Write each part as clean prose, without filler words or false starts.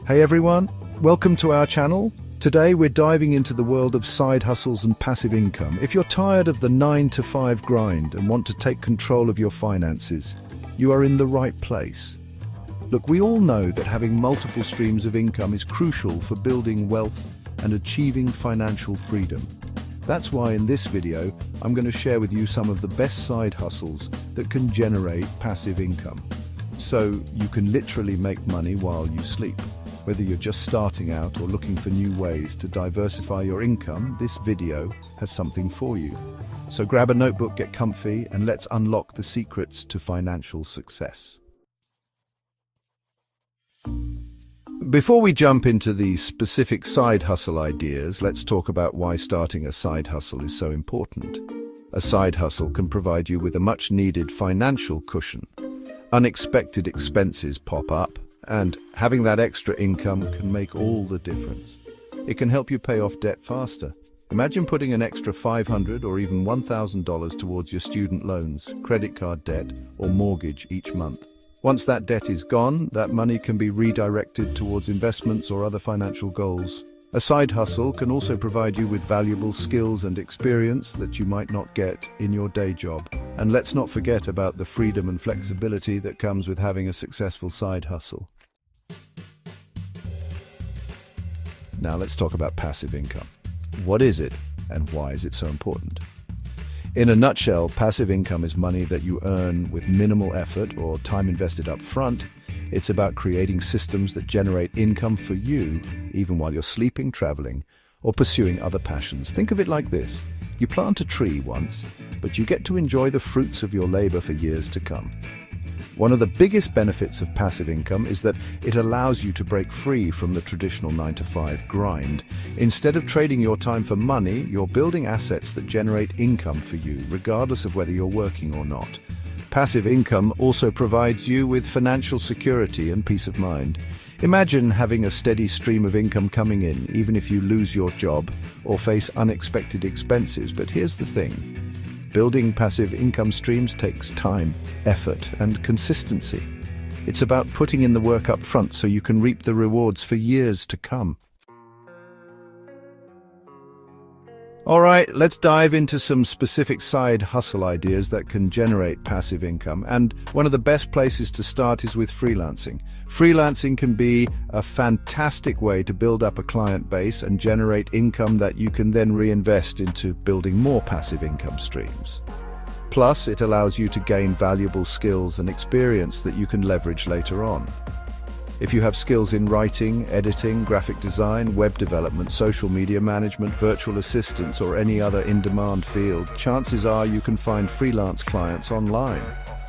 Hey everyone, welcome to our channel. Today we're diving into the world of side hustles and passive income. If you're tired of the 9-to-5 grind and want to take control of your finances, you are in the right place. Look, we all know that having multiple streams of income is crucial for building wealth and achieving financial freedom. That's why in this video, I'm going to share with you some of the best side hustles that can generate passive income. So you can literally make money while you sleep. Whether you're just starting out or looking for new ways to diversify your income, this video has something for you. So grab a notebook, get comfy, and let's unlock the secrets to financial success. Before we jump into the specific side hustle ideas, let's talk about why starting a side hustle is so important. A side hustle can provide you with a much-needed financial cushion. Unexpected expenses pop up, and having that extra income can make all the difference. It can help you pay off debt faster. Imagine putting an extra $500 or even $1,000 towards your student loans, credit card debt, or mortgage each month. Once that debt is gone, that money can be redirected towards investments or other financial goals. A side hustle can also provide you with valuable skills and experience that you might not get in your day job. And let's not forget about the freedom and flexibility that comes with having a successful side hustle. Now let's talk about passive income. What is it and why is it so important? In a nutshell, passive income is money that you earn with minimal effort or time invested up front. It's about creating systems that generate income for you, even while you're sleeping, traveling, or pursuing other passions. Think of it like this. You plant a tree once, but you get to enjoy the fruits of your labor for years to come. One of the biggest benefits of passive income is that it allows you to break free from the traditional 9-to-5 grind. Instead of trading your time for money, you're building assets that generate income for you, regardless of whether you're working or not. Passive income also provides you with financial security and peace of mind. Imagine having a steady stream of income coming in, even if you lose your job or face unexpected expenses. But here's the thing. Building passive income streams takes time, effort, and consistency. It's about putting in the work up front so you can reap the rewards for years to come. All right, let's dive into some specific side hustle ideas that can generate passive income. And one of the best places to start is with freelancing. Freelancing can be a fantastic way to build up a client base and generate income that you can then reinvest into building more passive income streams. Plus, it allows you to gain valuable skills and experience that you can leverage later on. If you have skills in writing, editing, graphic design, web development, social media management, virtual assistants, or any other in-demand field, chances are you can find freelance clients online.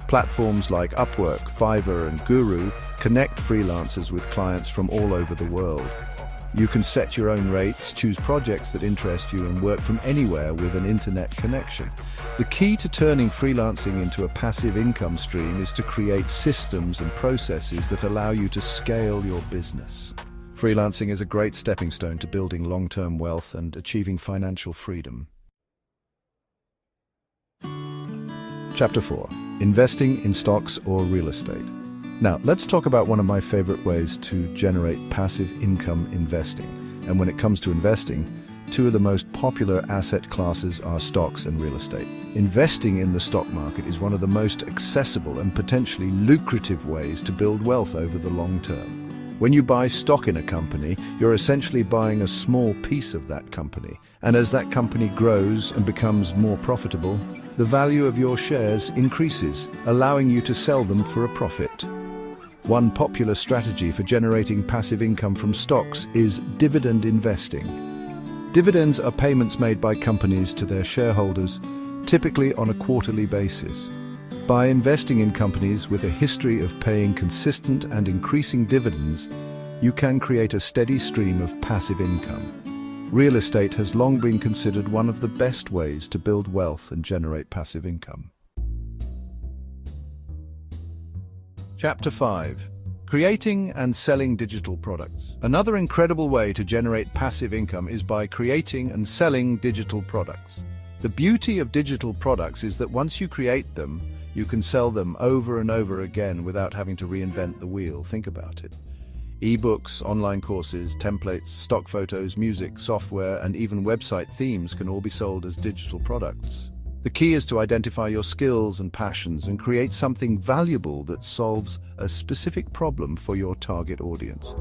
Platforms like Upwork, Fiverr, and Guru connect freelancers with clients from all over the world. You can set your own rates, choose projects that interest you, and work from anywhere with an internet connection. The key to turning freelancing into a passive income stream is to create systems and processes that allow you to scale your business. Freelancing is a great stepping stone to building long-term wealth and achieving financial freedom. Chapter 4. Investing in stocks or real estate. Now, let's talk about one of my favorite ways to generate passive income investing. And when it comes to investing, two of the most popular asset classes are stocks and real estate. Investing in the stock market is one of the most accessible and potentially lucrative ways to build wealth over the long term. When you buy stock in a company, you're essentially buying a small piece of that company. And as that company grows and becomes more profitable, the value of your shares increases, allowing you to sell them for a profit. One popular strategy for generating passive income from stocks is dividend investing. Dividends are payments made by companies to their shareholders, typically on a quarterly basis. By investing in companies with a history of paying consistent and increasing dividends, you can create a steady stream of passive income. Real estate has long been considered one of the best ways to build wealth and generate passive income. Chapter 5. Creating and selling digital products. Another incredible way to generate passive income is by creating and selling digital products. The beauty of digital products is that once you create them, you can sell them over and over again without having to reinvent the wheel. Think about it. Ebooks, online courses, templates, stock photos, music, software, and even website themes can all be sold as digital products. The key is to identify your skills and passions and create something valuable that solves a specific problem for your target audience.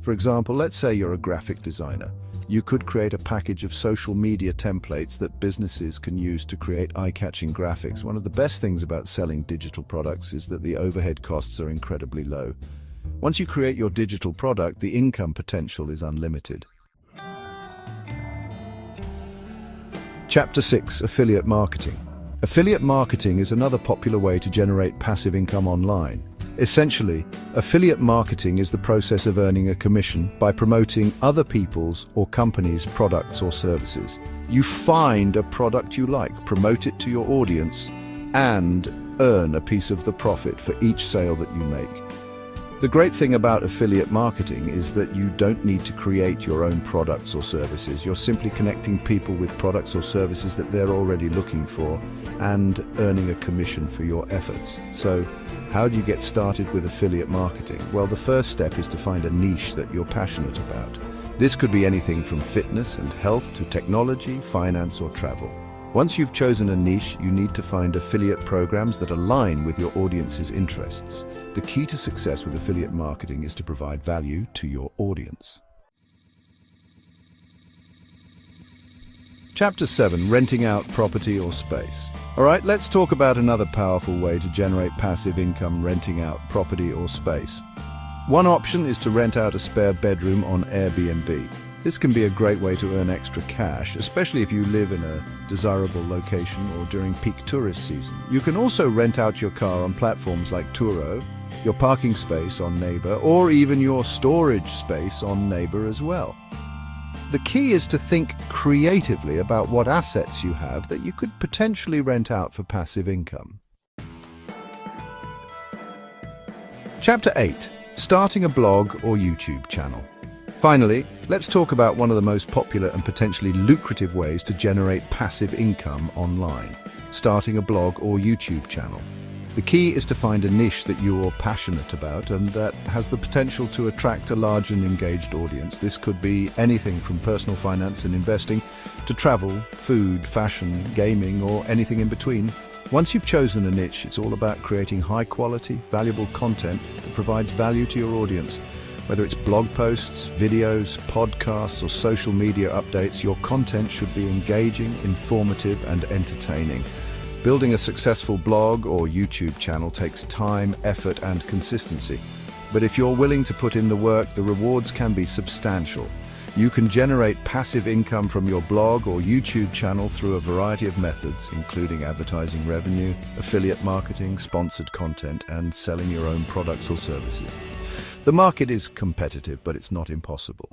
For example, let's say you're a graphic designer. You could create a package of social media templates that businesses can use to create eye-catching graphics. One of the best things about selling digital products is that the overhead costs are incredibly low. Once you create your digital product, the income potential is unlimited. Chapter 6: Affiliate Marketing. Affiliate marketing is another popular way to generate passive income online. Essentially, affiliate marketing is the process of earning a commission by promoting other people's or companies' products or services. You find a product you like, promote it to your audience, and earn a piece of the profit for each sale that you make. The great thing about affiliate marketing is that you don't need to create your own products or services. You're simply connecting people with products or services that they're already looking for and earning a commission for your efforts. So, how do you get started with affiliate marketing? Well, the first step is to find a niche that you're passionate about. This could be anything from fitness and health to technology, finance, or travel. Once you've chosen a niche, you need to find affiliate programs that align with your audience's interests. The key to success with affiliate marketing is to provide value to your audience. Chapter 7: Renting out property or space. All right, let's talk about another powerful way to generate passive income: renting out property or space. One option is to rent out a spare bedroom on Airbnb. This can be a great way to earn extra cash, especially if you live in a desirable location or during peak tourist season. You can also rent out your car on platforms like Turo, your parking space on Neighbor, or even your storage space on Neighbor as well. The key is to think creatively about what assets you have that you could potentially rent out for passive income. Chapter 8: Starting a blog or YouTube channel. Finally, let's talk about one of the most popular and potentially lucrative ways to generate passive income online: starting a blog or YouTube channel. The key is to find a niche that you're passionate about and that has the potential to attract a large and engaged audience. This could be anything from personal finance and investing to travel, food, fashion, gaming, or anything in between. Once you've chosen a niche, it's all about creating high-quality, valuable content that provides value to your audience. Whether it's blog posts, videos, podcasts, or social media updates, your content should be engaging, informative, and entertaining. Building a successful blog or YouTube channel takes time, effort, and consistency. But if you're willing to put in the work, the rewards can be substantial. You can generate passive income from your blog or YouTube channel through a variety of methods, including advertising revenue, affiliate marketing, sponsored content, and selling your own products or services. The market is competitive, but it's not impossible.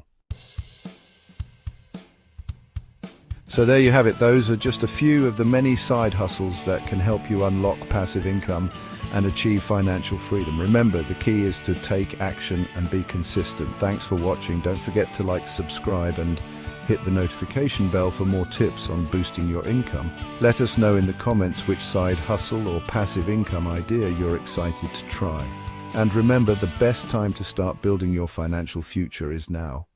So there you have it. Those are just a few of the many side hustles that can help you unlock passive income and achieve financial freedom. Remember, the key is to take action and be consistent. Thanks for watching. Don't forget to like, subscribe, and hit the notification bell for more tips on boosting your income. Let us know in the comments which side hustle or passive income idea you're excited to try. And remember, the best time to start building your financial future is now.